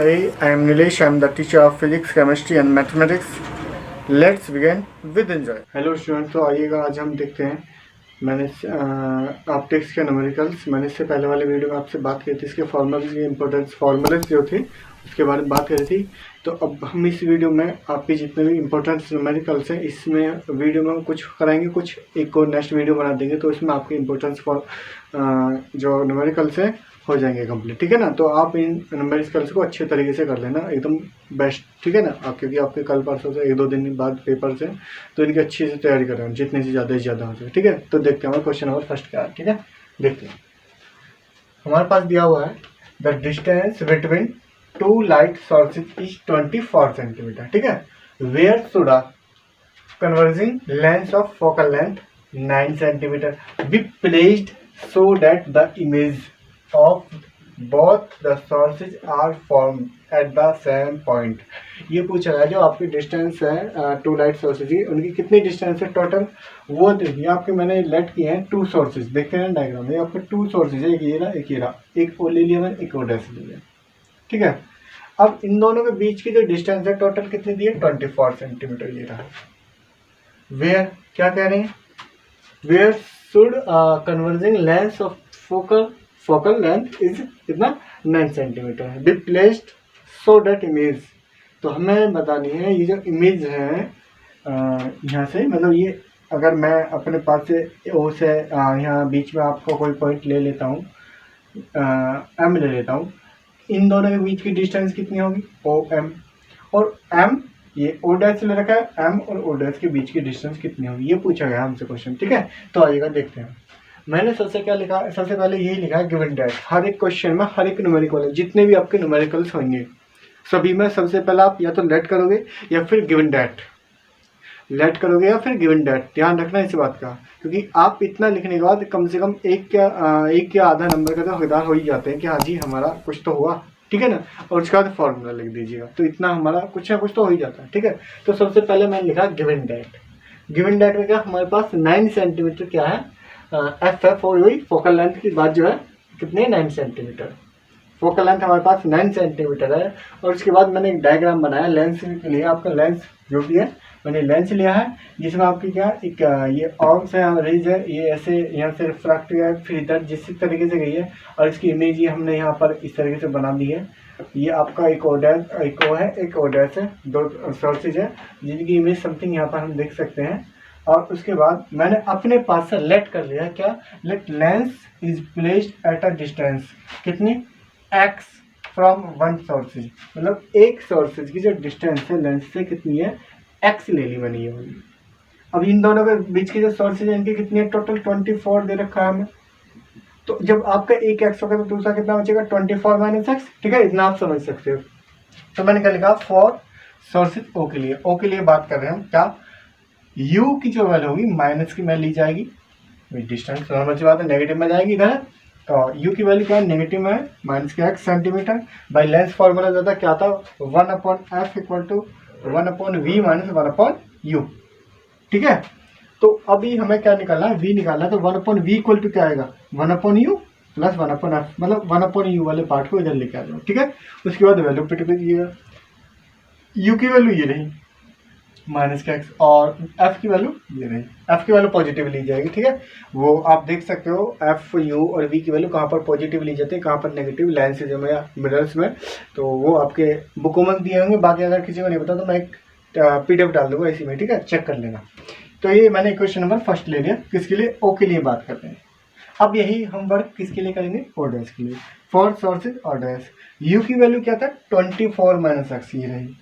Hey, I am Nilesh. I am the teacher of physics, chemistry and mathematics. Let's begin with enjoy. Hello students, तो आइएगा आज हम देखते हैं मैंने ऑप्टिक्स के न्यूमेरिकल्स। मैंने इससे पहले वाले वीडियो में आपसे बात की थी इसके फॉर्मूले की इंपॉर्टेंस, फॉर्मूलेस जो थे उसके बारे में बात करी थी। तो अब हम इस वीडियो में आपके जितने भी इंपॉर्टेंट न्यूमेरिकल्स हैं इसमें वीडियो में कुछ कराएंगे, कुछ एक और नेक्स्ट वीडियो बना देंगे तो इसमें आपके इंपॉर्टेंस फॉर जो न्यूमेरिकल्स हैं हो जाएंगे कंप्लीट, ठीक है ना। तो आप इन न्यूमेरिकल्स को अच्छे तरीके से कर लेना, एकदम बेस्ट, ठीक है ना। आप क्योंकि आपके कल परसों से 1-2 दिन बाद पेपर्स हैं तो इनकी अच्छी से तैयारी कर रहे हैं, जितने से ज़्यादा हो सके, ठीक है। तो देखते हैं हमारा क्वेश्चन नंबर फर्स्ट क्या है, ठीक है। देखते हैं हमारे पास दिया हुआ है the distance between 2 light sources is 24 centimetre, ठीक है। Where should a converging lens of focal length 9 centimetre be placed so that the image of both the sources are formed at the same point। ये पूछा है जो आपकी distance है 2 light sources की, उनकी कितनी डिस्टेंस है टोटल, वो देखिए। आपके मैंने लेट किए हैं 2 सोर्सेज, देखते हैं डायग्राम में आपके 2 सोर्सेज है, एक ये रहा एक ये रहा, एक ओ ले लिया मैंने, एक ओ डैश ले लिया, ठीक है। अब इन दोनों के बीच की जो डिस्टेंस है टोटल कितनी दी है 24 सेंटीमीटर ये रहा। वेयर क्या कह रहे हैं, where should converging length of focal length is कितना 9 सेंटीमीटर है, be placed so that image. तो हमें बतानी है ये जो इमेज है यहाँ से, मतलब ये अगर मैं अपने पास से ओ से यहाँ बीच में आपको कोई पॉइंट ले लेता हूँ, एम ले लेता हूँ, इन दोनों के बीच की डिस्टेंस कितनी होगी ओ एम, और एम ये ओ डैश ले रखा है, एम और ओ डैश के बीच की डिस्टेंस कितनी होगी, ये पूछा गया हमसे क्वेश्चन, ठीक है। तो आइएगा देखते हैं। मैंने सबसे क्या लिखा, सबसे पहले यही लिखा है गिवन डैट। हर एक क्वेश्चन में हर एक न्यूमेरिकल जितने भी आपके न्यूमेरिकल्स होंगे सभी में सबसे पहले आप या तो लेट करोगे या फिर गिवन डैट, लेट करोगे या फिर गिवन डैट। ध्यान रखना इस बात का, क्योंकि आप इतना लिखने के बाद कम से कम एक या आधा नंबर का तो हकदार हो ही जाते हैं कि हाँ जी हमारा कुछ तो हुआ, ठीक है ना। और उसके बाद फॉर्मूला लिख दीजिएगा, तो इतना हमारा कुछ ना कुछ तो हो ही जाता है, ठीक है। तो सबसे पहले मैंने लिखा गिवन डैट। गिवन डैट में क्या हमारे पास 9 सेंटीमीटर क्या है एफ है, और वही फोकल लेंथ की बात जो है कितने 9 सेंटीमीटर, फोकल लेंथ हमारे पास 9 सेंटीमीटर है। और उसके बाद मैंने एक डायग्राम बनाया लेंस के लिए। आपका लेंस जो भी है मैंने लेंस लिया है जिसमें आपकी क्या एक ये आर्म्स है, रेज है, ये ऐसे यहाँ से रिफ्रैक्ट हुआ है, फिर इधर जिस तरीके से गई है और इसकी इमेज ये हमने यहाँ पर इस तरीके से बना दी है। ये आपका एक ओ डैश, एक ओ है, एक ओ डैश है, 2 सोर्सेज है जिनकी इमेज समथिंग यहाँ पर हम देख सकते हैं। और उसके बाद मैंने अपने पास से लेट कर लिया, क्या let lens is placed at a distance कितनी x फ्रॉम 1 सोर्सेज, मतलब एक सोर्सेज की जो डिस्टेंस है लेंस से कितनी है x ले ली मैंने ये होगी। अब इन दोनों के बीच की जो सोर्सेज है इनकी कितनी है टोटल 24 दे रखा है हमें। तो जब आपका एक x होगा तो दूसरा कितना बचेगा 24 माइनस x, ठीक है। इतना आप समझ सकते हो। तो मैंने क्या लिखा फॉर सोर्सेज ओ के लिए, ओ के लिए बात कर रहे हैं हम क्या, u की जो वैल्यू होगी माइनस की में ली जाएगी, डिस्टेंस नॉर्मल सी बात है नेगेटिव में जाएगी इधर, तो u की वैल्यू क्या है नेगेटिव में माइनस के x centimetre by lens formula ज़्यादा क्या था 1/f equal to 1/v minus 1/u, ठीक है। तो अभी हमें क्या निकालना है v निकालना है, तो 1/v इक्वल टू क्या आएगा 1/u प्लस 1/f, मतलब 1/u वाले पार्ट को इधर लेके आ जाओ, ठीक है। उसके बाद वैल्यू पिट दीजिएगा, u की वैल्यू ये रही माइनस का x और f की वैल्यू ये रही, f की वैल्यू पॉजिटिव ली जाएगी, ठीक है। वो आप देख सकते हो f, u और v की वैल्यू कहाँ पर पॉजिटिव ली जाती है, कहाँ पर नेगेटिव, लेंसेज में या मिरर्स में। तो वो आपके बुकों में दिए होंगे, बाकी अगर किसी को नहीं पता तो मैं एक PDF डाल दूंगा इसी में, ठीक है, चेक कर लेना। तो ये मैंने क्वेश्चन नंबर फर्स्ट ले लिया, किसके लिए ओ के लिए बात करते हैं। अब यही हम वर्क किसके लिए करेंगे ओ डैश के लिए, for sources O dash. u की वैल्यू क्या था 24 माइनस x ये रही,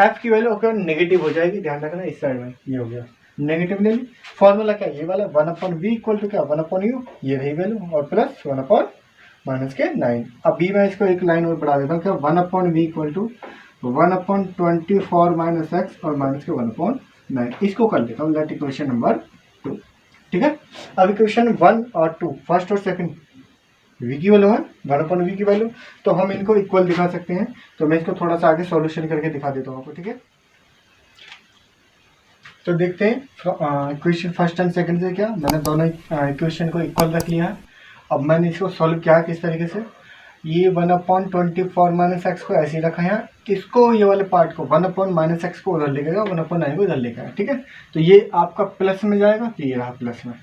f की वैल्यू ओके नेगेटिव हो जाएगी, ध्यान रखना इस साइड में ये हो गया नेगेटिव ले ली। फॉर्मूला क्या ये वाला 1/v इक्वल टू क्या 1/u ये रही वैल्यू और प्लस 1/ माइनस के 9। अब b में इसको एक लाइन और बढ़ा देता हूँ क्या 1/v equal to 1/24 minus x और माइनस के 1/9। इसको कर लेता हूँ लेट इक्वेशन नंबर 2, ठीक है। अब इक्वेशन 1 और 2 फर्स्ट और सेकंड v की वैल्यू है 1/v की वैल्यू, तो हम इनको इक्वल दिखा सकते हैं। तो मैं इसको थोड़ा सा आगे सॉल्यूशन करके दिखा देता हूँ आपको, ठीक है। तो देखते हैं इक्वेशन फर्स्ट एंड सेकंड से क्या, मैंने दोनों इक्वेशन को इक्वल रख लिया है। अब मैंने इसको सॉल्व किया किस तरीके से, ये 1/24 माइनस एक्स को ऐसे ही रखा है यहाँ, इसको ये वाले पार्ट को 1 माइनस एक्स को उधर लेके गया, 1/9 को उधर लेके आया, ठीक है। तो ये आपका प्लस में जाएगा, तो ये रहा प्लस में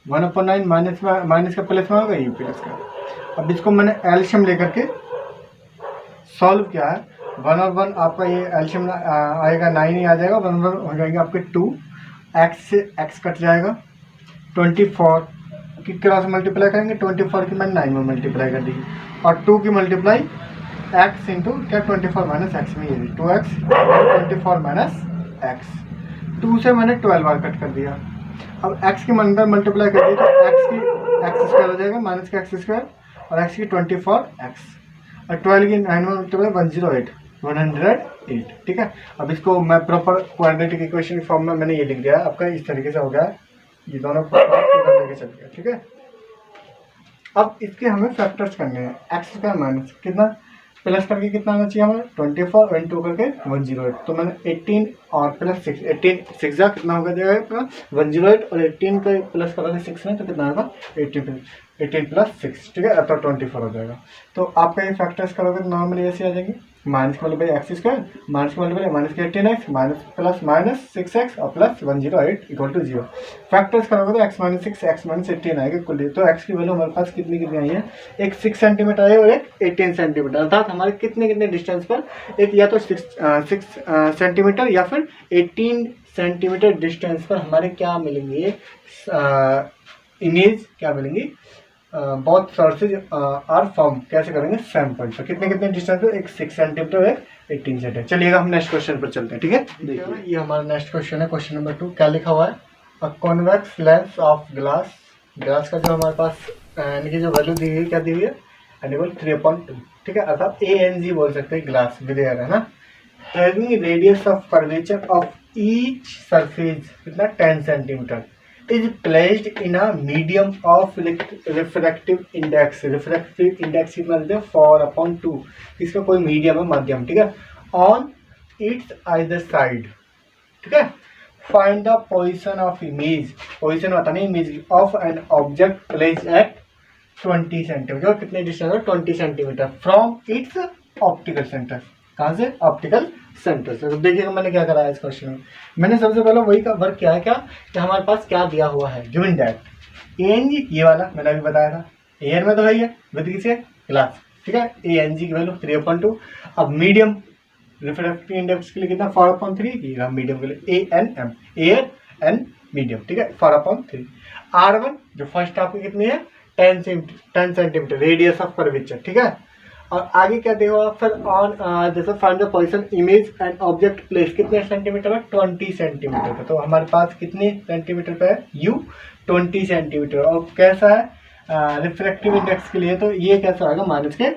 1/9 माइनस का प्लस में होगा, ये प्लस का। अब इसको मैंने एलशियम लेकर के सॉल्व किया है, 1 और 1 आपका ये एलशियम आएगा 9 ही आ जाएगा, 1 और 1 हो जाएंगे आपके 2, एक्स से एक्स कट जाएगा, 24 की क्रॉस मल्टीप्लाई करेंगे, 24 की मैंने 9 में मल्टीप्लाई कर दी, और 2 की मल्टीप्लाई एक्स इंटू क्या 24 माइनस एक्स में, ये 2x 24 माइनस एक्स, 2 से मैंने 12 बार कट कर दिया। अब x की अंदर मल्टीप्लाई कर दी तो x की एक्स स्क्वायर हो जाएगा, माइनस का एक्स स्क्वायर, और x की 24x, और 12 की 9 में मल्टीप्लाई 108, ठीक है। अब इसको मैं प्रॉपर क्वाड्रेटिक इक्वेशन फॉर्म में मैंने ये लिख दिया है, आपका इस तरीके से हो गया, ये दोनों लेके चल गया, ठीक है। अब इसके हमें फैक्टर्स करने हैं, एक्स स्क्वायर माइनस कितना प्लस करके कितना आना चाहिए हमें 24 और 2 करके 108, तो मैंने 18 और प्लस 6, 18 6 जा कितना होगा जाएगा 108, और 18 का प्लस करोगे 6 में तो कितना होगा 18 प्लस 6, ठीक है, तो 24 हो जाएगा। तो आपका ये फैक्टर्स करोगे तो नॉर्मली ऐसे आ जाएंगे, माइनस का मल्टीप्लाई एक्स स्क्वायर, माइनस का मल्टीप्लाई माइनस के 18x minus plus minus 6x और प्लस 108 इक्वल टू 0। फैक्टर्स करोगे तो x माइनस 6 x माइनस 18 आएगा कुल। तो x की वैल्यू हमारे पास कितनी आई है, एक 6 सेंटीमीटर आई है और एक 18 सेंटीमीटर, अर्थात हमारे कितने डिस्टेंस पर, एक या तो 6 सेंटीमीटर या फिर 18 सेंटीमीटर डिस्टेंस पर हमारे क्या मिलेंगे, इमेज क्या मिलेंगी, बहुत सोर्सेज आर फॉर्म कैसे करेंगे सैम्पल, तो कितने डिस्टेंस पे, एक 6 सेंटीमीटर एक 18 सेंटीमीटर। चलिएगा हम नेक्स्ट क्वेश्चन पर चलते हैं, ठीक है। देखिए ये हमारा नेक्स्ट क्वेश्चन है, क्वेश्चन नंबर 2, क्या लिखा हुआ है, a convex lens of glass, glass का जो हमारे पास यानी कि जो वैल्यू दी हुई है, क्या दी हुई है, एनिमल 3/2, ठीक है, अर्थात ANG बोल सकते हैं, ग्लास विद एयर है ना, having radius of curvature of each surface कितना 10 centimetre, is placed in a medium of refractive index, refractive index कितना देते हैं 4/2, इसका कोई मीडियम है, माध्यम, ठीक है, on its either side, ठीक है। find the position of image, position बताना image of an object placed at 20 centimetre, कितने डिस्टेंस है 20 centimetre from its optical centre, कहाँ से ऑप्टिकल सेंटर से। तो देखिएगा मैंने क्या करा है इस क्वेश्चन में, मैंने सबसे पहले वही का वर्क किया है, क्या कि हमारे पास क्या दिया हुआ है, गिवन दैट ANG ये वाला मैंने अभी बताया था, एयर में तो है ही है विद किसके ग्लास, ठीक है, ANG की वैल्यू 3/2। अब मीडियम रिफ्रैक्टिव इंडेक्स के लिए कितना 4/3, मीडियम के लिए ANM, एयर एंड मीडियम, ठीक है 4/3। R1 जो फर्स्ट आपकी कितनी है 10 सेंटीमीटर रेडियस ऑफ कर्वेचर, ठीक है, और आगे क्या देखो फिर ऑन जैसे find the position image and object place, कितने सेंटीमीटर है 20 सेंटीमीटर पे, तो हमारे पास कितने सेंटीमीटर पे है U 20 सेंटीमीटर, और कैसा है रिफ्रैक्टिव इंडेक्स के लिए, तो ये कैसा आएगा माइनस के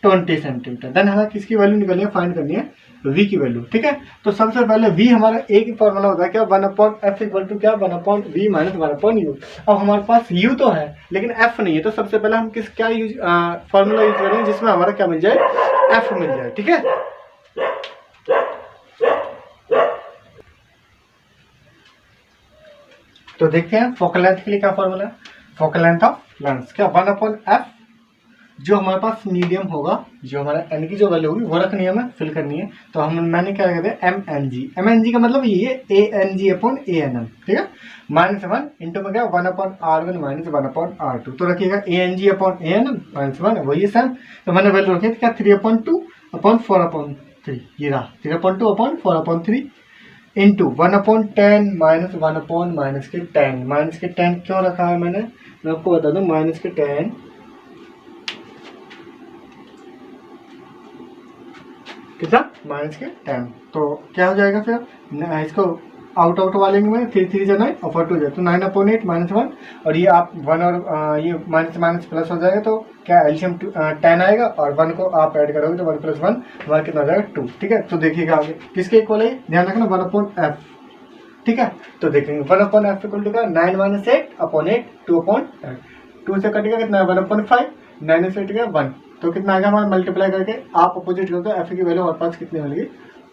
20 सेंटीमीटर। देन हमें किसकी वैल्यू निकालनी है, फाइंड करनी है V की वैल्यू, ठीक है। तो सबसे पहले V हमारा एक ही फॉर्मूला होता है क्या 1/f इक्वल टू क्या 1/v माइनस 1/u। अब हमारे पास U तो है लेकिन F नहीं है, तो सबसे पहले हम क्या यूज फॉर्मूला यूज करेंगे जिसमें हमारा क्या मिल जाए F मिल जाए, ठीक है। तो देखते हैं फोकल लेंथ के लिए क्या फॉर्मूला है, फोकल लेंथ ऑफ लेंस क्या 1/f, जो हमारे पास मीडियम होगा, जो हमारा एन की जो वैल्यू होगी वो रखनी है, हमें फिल करनी है, तो मैंने क्या कहते हैं MNG का मतलब ये ANG/ANM, ठीक है, -1 इंटू में क्या 1/R1 माइनस 1/R2, तो रखिएगा ANG/ANM -1 वही सेम, तो मैंने वैल्यू रखी क्या 3/2/4/3, ये रहा 3/2/4/3 इंटू 1/10 माइनस 1/- माइनस के 10 क्यों रखा है मैंने, मैं आपको बता दूं, माइनस के 10 कितना माइनस के 10, तो क्या हो जाएगा फिर इसको आउट वाले में 3 जा 9 और 4 2 जाए, तो 9/8 -1, और ये आप 1 और ये माइनस प्लस हो जाएगा, तो क्या एलसीएम 10 आएगा, और 1 को आप ऐड करोगे तो 1 + 1 कितना हो जाएगा 2, ठीक है। तो देखिएगा आगे किसके इक्वल है, ध्यान रखना 1/f, ठीक है। तो देखेंगे 1/f इक्वल टू क्या 9 - 8/8 2/8, 2 से कटेगा कितना 1/5, 9 से कटेगा 1, तो कितना आएगा हमारा मल्टीप्लाई करके आप अपोजिट करते हो, एफ की वैल्यू हमारे पास कितनी मिलेगी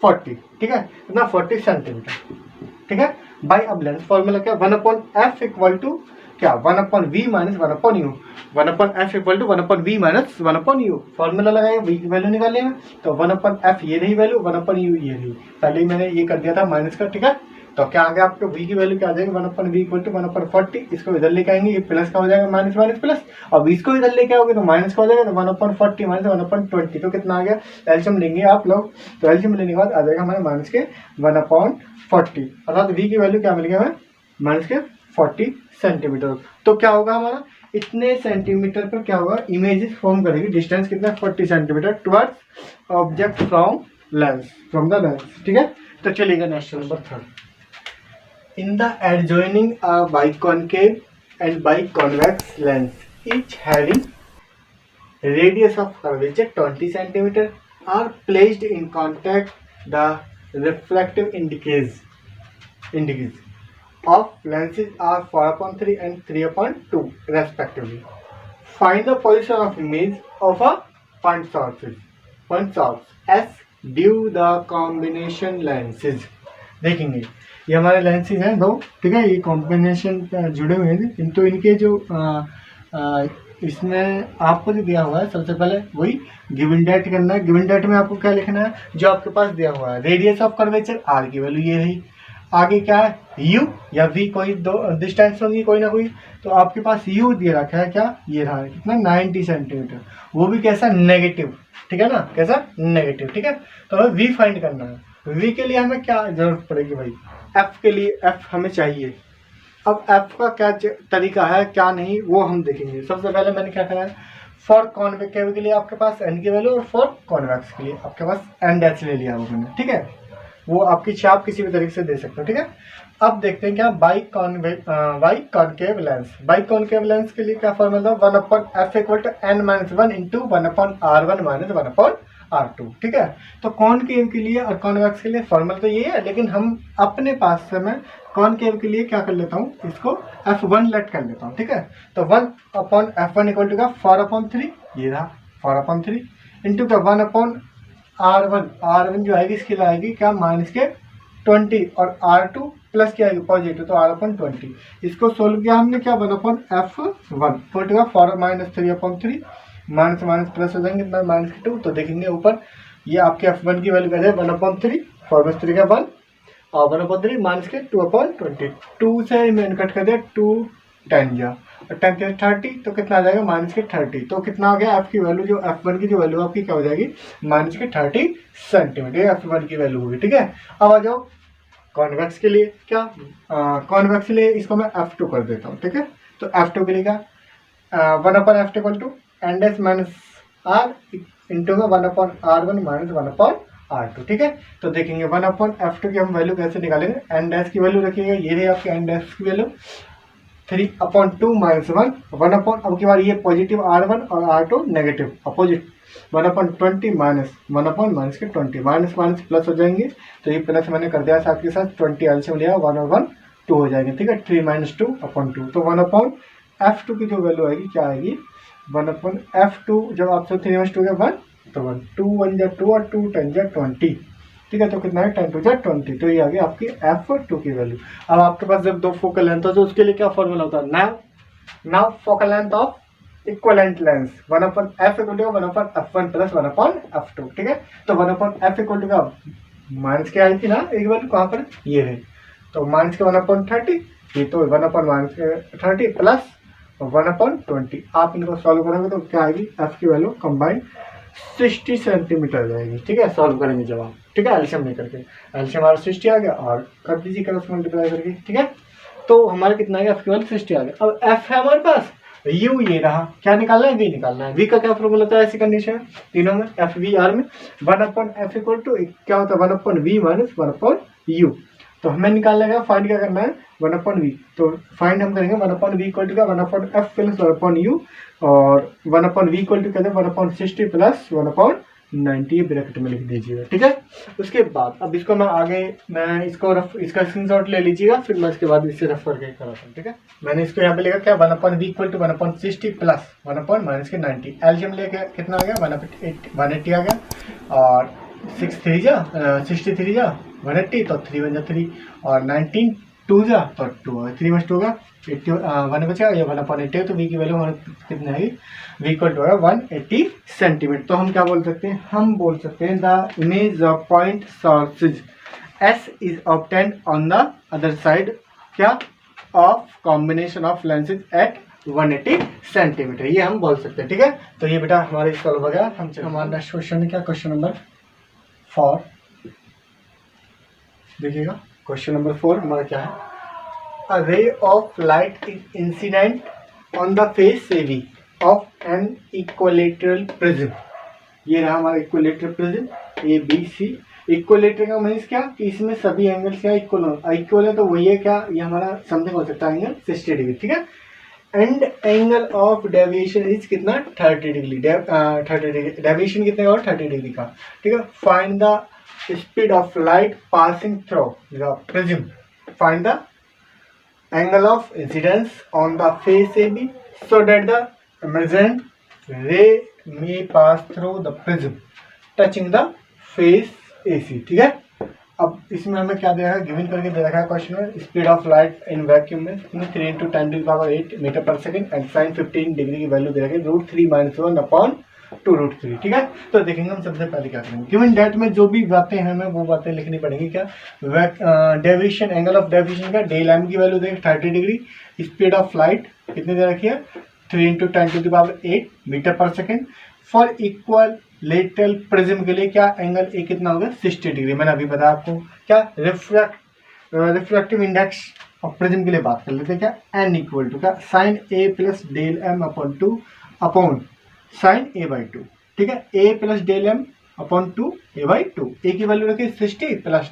40, ठीक है, कितना 40 सेंटीमीटर, ठीक है। बाई अब लेंस फॉर्मूला क्या 1/f इक्वल टू क्या 1/v minus 1/u, 1/f equal to 1/v minus 1/u। Formula लगाएंगे, v की वैल्यू निकालेंगे, तो 1/f ये रही वैल्यू, 1/u ये रही। पहले ही मैंने ये कर दिया था माइनस का, ठीक है। तो क्या आ गया आपको v की वैल्यू क्या आ जाएगी, 1/v इक्वल टू 1/40। इसको इधर लेके आएंगे, ये प्लस का हो जाएगा, माइनस माइनस प्लस, और v को इधर लेके आओगे तो माइनस का हो जाएगा, तो 1/40 माइनस 1/20, तो कितना आ गया, एलसीएम लेंगे आप लोग, तो एलसीएम लेने के बाद आ जाएगा हमारे माइनस के 1/40, अर्थात v की वैल्यू क्या मिल गया हमें, माइनस के 40 सेंटीमीटर। तो क्या होगा हमारा, इतने सेंटीमीटर पर क्या होगा, इमेजेस फॉर्म करेगी, डिस्टेंस कितना 40 centimetre towards object from lens, from the lens, ठीक है। तो चलिएगा next number 3, in the adjoining biconcave and biconvex lens each having radius of curvature 20 centimeter are placed in contact, the refractive indices of lenses are 4/3 and 3/2 respectively. Find the position of image of a point source S due the combination lenses। देखेंगे ये हमारे lenses हैं दो, ठीक है, ये combination जुड़े हुए हैं, किंतु इनके जो इसमें आपको जो दिया हुआ है, सबसे पहले वही गिवन डेट करना है। गिवन डेट में आपको क्या लिखना है, जो आपके पास दिया हुआ है, रेडियस ऑफ कर्वेचर आर की वैल्यू ये रही, आगे क्या है u या v, कोई दो डिस्टेंस होगी कोई ना कोई, तो आपके पास u दे रखा है, क्या ये रहा है कितना 90 सेंटीमीटर, वो भी कैसा नेगेटिव, ठीक है ना, कैसा नेगेटिव, ठीक है। तो हमें v फाइंड करना है, v के लिए हमें क्या जरूरत पड़ेगी भाई, f के लिए f हमें चाहिए। अब f का क्या तरीका है क्या नहीं वो हम देखेंगे। सबसे पहले मैंने क्या करा है, फॉर कॉन्वेक्स के लिए आपके पास n की वैल्यू और फॉर कॉन्वेक्स के लिए आपके पास n डैश ले लिया होगा मैंने, ठीक है, वो आपकी इच्छा, आप किसी भी तरीके से दे सकते हो, ठीक है। अब देखते हैं क्या बाइकॉनकेव लेंस, बाइकॉनकेव लेंस के लिए क्या फॉर्मूला था, 1/f equal to n-1 into 1/r1 minus 1/r2, ठीक है। तो कॉनकेव के लिए और कॉन्वेक्स के लिए फॉर्मूला तो ये है, लेकिन हम अपने पास से मैं कॉनकेव के लिए क्या कर लेता हूँ, इसको f1 लेट कर लेता हूँ, ठीक है। तो 1/f1 इक्वल टू का 4/3, ये रहा 4/3 इंटू का 1/r1 जो आएगी इसकी आएगी क्या माइनस के 20, और r2 प्लस क्या आएगी पॉजिटिव, तो r/20। इसको सोल्व किया हमने क्या, 1/f1 इक्वल टू का 4 माइनस 3/3, माइनस माइनस प्लस हो जाएंगे माइनस के 2, तो देखेंगे ऊपर ये आपके f1 की वैल्यू क्या है 1/3, 4/3 का 1 और 1/3 माइनस के 2/20, 2 से मैंने कट कर दिया 2 10 जा और 10 के 30, तो कितना आ जाएगा माइनस के 30, तो कितना हो गया आपकी वैल्यू, जो f1 की जो वैल्यू आपकी क्या हो जाएगी माइनस के 30 सेंटीमीटर, f1 की वैल्यू होगी, ठीक है। अब आ जाओ कॉन्वेक्स के लिए, क्या कॉन्वेक्स के लिए इसको मैं f2 कर देता हूँ, ठीक है। तो f2 के लिए क्या 1/f equal to n dash minus r into का 1/r1 माइनस 1/r2, ठीक है। तो देखेंगे 1/f2 की हम वैल्यू कैसे निकालेंगे, n डैश की वैल्यू रखिएगा, ये रही आपकी n डैश की वैल्यू 3/2 माइनस 1 अब की बार ये पॉजिटिव r1 और r2 negative opposite 1/20 minus 1 minus के 20, माइनस माइनस प्लस हो जाएंगे, तो ये प्लस मैंने कर दिया साथ के साथ 20 एलसीएम लिया 1/2 हो जाएंगे, ठीक है। 3 - 2/2, तो 1/f2 की जो वैल्यू आएगी क्या आएगी 1/f2, जब आप 3 - 2 का 1 तो 1, 2 1 जा 2 और 2 10 जा 20, ठीक है। तो कितना है 10 2 जा 20, तो ये आ गया आपकी f2 की वैल्यू। अब आपके पास जब दो फोकल लेंथ हो तो उसके लिए क्या फॉर्मूला होता है, now focal length of equivalent lens 1/f equal to 1/f1 plus 1/f2, ठीक है। तो 1/f इक्वल टू का माइनस क्या आई थी ना एक वैल्यू कहाँ पर ये है, तो माइनस के 1/30, ये तो 1/-30 प्लस 1/20, आप इनको सॉल्व करोगे तो क्या आएगी f की वैल्यू कंबाइंड 60 सेंटीमीटर जाएगी, ठीक है। सॉल्व करेंगे जब आप, ठीक है, एलसीएम नहीं करके, एलसीएम हमारा 60 आ गया और कर दीजिए क्रॉस मल्टीप्लाई करके, ठीक है। तो हमारा कितना आ गया f की वैल्यू 60 आ गया। अब f है हमारे पास, u ये रहा, क्या निकालना है v निकालना है। v का क्या फॉर्मूला होता है ऐसी कंडीशन तीनों में f(v(r) में 1/f इक्वल टू क्या होता है 1/v माइनस 1/u, तो हमें निकालना है फाइंड क्या करना है 1/v, तो फाइंड हम करेंगे 1/v इक्वल टू का 1/f प्लस 1/u और 1/v इक्वल टू कहते हैं 1/60 प्लस 1/90 ब्रैकेट में लिख दीजिएगा, ठीक है। उसके बाद अब इसको मैं आगे मैं इसको इसका स्क्रीनशॉट ले लीजिएगा, फिर मैं इसके बाद इससे रेफर करके कराता हूँ, ठीक है। मैंने इसको यहाँ पे लिखा क्या 1/v equal to 1/60 plus 1 minus के 90, एलसीएम लेके कितना आ गया 180 आ गया और 63 जा 180, तो 3 1 जा 3 और 19 2 जा तो 2 होगा, 3 में 2 होगा 1 बचा, या 1/80, तो वी की वैल्यू हमारे कितनी आएगी, वी इक्वल टू 180 सेंटीमीटर। तो हम क्या बोल सकते हैं, हम बोल सकते हैं the image of point sources S is obtained on the other side क्या of combination of lenses at 180 centimetre, ये हम बोल सकते हैं। ठीक है, तो ये बेटा हमारे सॉल्व हो गया। हम हमारा नेक्स्ट क्वेश्चन है क्या, क्वेश्चन नंबर 4 देखिएगा। क्वेश्चन नंबर 4 हमारा क्या है, a ray of light is incident on the face AB of an equilateral prism. ये रहा हमारा इक्विलेटरल प्रिज्म ABC। इक्विलेटरल का मीन्स क्या कि इसमें सभी एंगल्स क्या इक्वल है, तो वही है क्या, ये हमारा समथिंग हो सकता है एंगल 60 डिग्री। ठीक है, and angle of deviation is कितना 30 डिग्री, 30 डिग्री डेविएशन कितने का, 30 डिग्री का। ठीक है, find the speed of light passing through the prism, find the angle of incidence on the face AB so that the emergent ray may pass through the prism touching the face AC। ठीक है, अब इसमें हमें क्या दे रखा है, given करके दे रखा है क्वेश्चन में, speed of light in vacuum में 3 × 10⁸ मीटर पर सेकंड एंड साइन 15 डिग्री की वैल्यू दे रखी है √3 - 1/2√3। ठीक है, तो देखेंगे हम सबसे पहले क्या करेंगे, गिवन डेट में जो भी बातें हैं हमें वो बातें लिखनी पड़ेंगी। क्या डेविएशन, एंगल ऑफ डेविएशन का डेल एम की वैल्यू देखें 30 डिग्री, स्पीड ऑफ लाइट कितनी दे रखी है 3 × 10⁸ मीटर पर second. For equal lateral prism के लिए क्या एंगल ए कितना होगा 60 डिग्री। मैंने अभी बताया आपको। क्या रिफ्रैक्टिव इंडेक्स ऑफ प्रिज्म के लिए बात कर लेते हैं, क्या एन इक्वल टू क्या sine A plus del m upon 2 upon sine A/2। ठीक है, A plus del m upon 2 A/2। A की वैल्यू रखिए 60 प्लस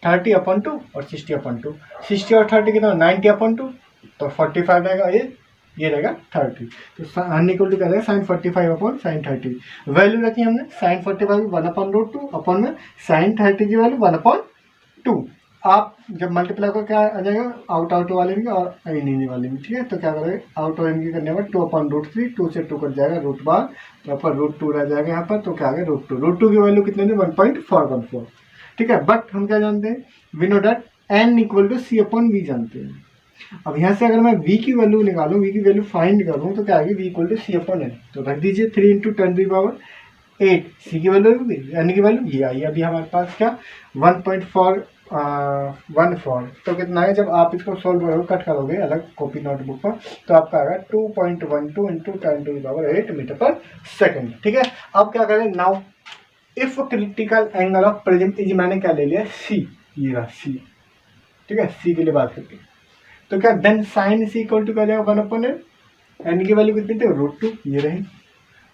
30 अपॉन 2 और 60 अपॉन 2, 60 और 30 कितना 90 अपॉन 2, तो 45 रहेगा, ये रहेगा 30। तो एन इक्वल टू क्या रहेगा साइन 45 अपॉन साइन 30। वैल्यू रखी हमने साइन 45 1/√2 अपॉन में साइन 30 की वैल्यू 1/2। आप जब मल्टीप्लाई को क्या आ जाएगा आउट वाले भी और इन वाले भी। ठीक है, तो क्या करेंगे आउट और इन की करने पर 2/√3, 2 से 2 कट जाएगा √12, तो पर √2 रह जाएगा यहाँ पर, तो क्या आ गया √2 की वैल्यू कितने 1.414। ठीक है, बट हम क्या जानते हैं, we know that n equal to C/V जानते हैं। अब यहाँ से अगर मैं v की वैल्यू निकालूं, v की वैल्यू फाइंड करूं, तो क्या आएगी v इक्वल टू C/N। तो रख दीजिए 3 × 10⁸ c की वैल्यू n की वैल्यू ये आई। अभी हमारे पास क्या 1.414, तो कितना है जब आप इसको सोल्व करोगे कट करोगे अलग कॉपी नोटबुक पर, तो आपका आएगा 2.12 × 10⁸ मीटर पर सेकेंड। ठीक है, अब क्या करें, now if critical angle of prism is, मैंने क्या ले लिया C, ये रहा C। ठीक है, C के लिए बात करते हैं, तो क्या then sine C equal to क्या जाएगा 1/n, एन की वैल्यू कितनी थी √2, ये रही,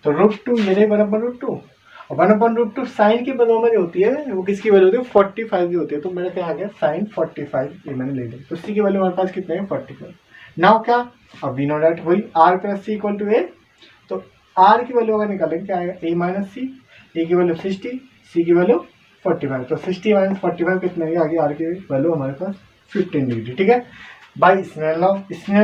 तो √2 ये रही 1/√2। और 1/√2 साइन की बदौलत में होती है वो किसकी वैल्यू होती है 45 की होती है, तो मेरा क्या आ गया साइन 45, ये मैंने ले लिया। तो C की वैल्यू हमारे पास कितने है 45। नाउ क्या, अब वी नो दैट वही R + C equal to A, तो R की वैल्यू अगर निकालेंगे क्या आएगा A - C, A की वैल्यू 60, C की वैल्यू 45, तो 60 - 45 कितने है, आगे R की वैल्यू हमारे पास 15 डिग्री। ठीक है, बाई स्नेल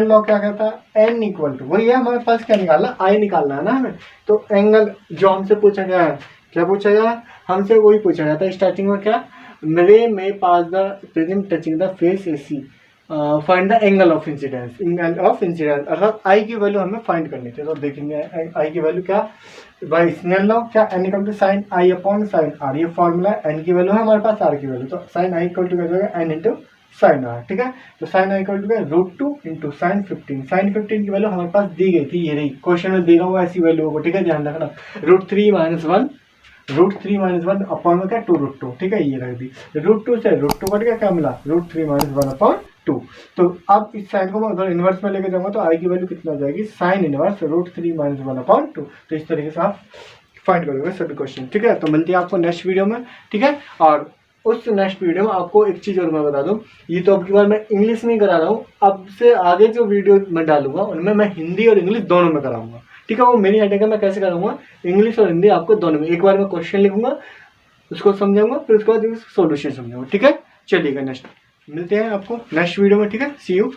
लॉ क्या कहता है, एन इक्वल टू वही है हमारे पास, क्या निकालना आई निकालना है ना हमें। तो एंगल जो हमसे पूछा गया है, क्या पूछा गया हमसे, वही पूछा गया था स्टार्टिंग में, क्या रे में pass the prism touching the face AC, find the angle of incidence, अर्थात आई की वैल्यू हमें फाइंड करनी थी। तो देखेंगे आई की वैल्यू क्या बाई स्नेल लॉ, क्या N equal to sine I upon sine R, ये फॉर्मूला है। एन की वैल्यू है हमारे पास, R की वैल्यू, तो साइन I इक्वल टू क्या जाएगा एन इंटू साइन R। ठीक है, तो साइन I इक्वल टू क्या √2 × साइन 15, साइन 15 की वैल्यू हमारे पास दी गई थी, ये रही, क्वेश्चन में देगा हुआ ऐसी वैल्यू होगी। ठीक है, ध्यान रखना √3 - 1 अपॉन में क्या 2√2। ठीक है, ये रख दी, √2 से √2 कट गया, क्या मिला √3 - 1/2। तो अब इस साइन को मैं उधर इनवर्स में लेके जाऊंगा, तो आई की वैल्यू कितना हो जाएगी साइन इनवर्स √3 - 1/2। तो इस तरीके से आप फाइंड करोगे सभी क्वेश्चन। ठीक है, तो मिलती है आपको नेक्स्ट वीडियो में। ठीक है, और उस नेक्स्ट वीडियो में आपको एक चीज़ और मैं बता दूं, ये तो अब की बार मैं इंग्लिश में करा रहा हूँ, अब से आगे जो वीडियो मैं डालूंगा उनमें मैं हिंदी और इंग्लिश दोनों में कराऊंगा। ठीक है, वो मेरी हेडेक है, मैं कैसे कराऊंगा इंग्लिश और हिंदी आपको दोनों में। एक बार मैं क्वेश्चन लिखूंगा, उसको समझाऊंगा, फिर उसके बाद सोल्यूशन समझाऊंगा। ठीक है, चलिएगा नेक्स्ट मिलते हैं आपको नेक्स्ट वीडियो में। ठीक है, सी यू।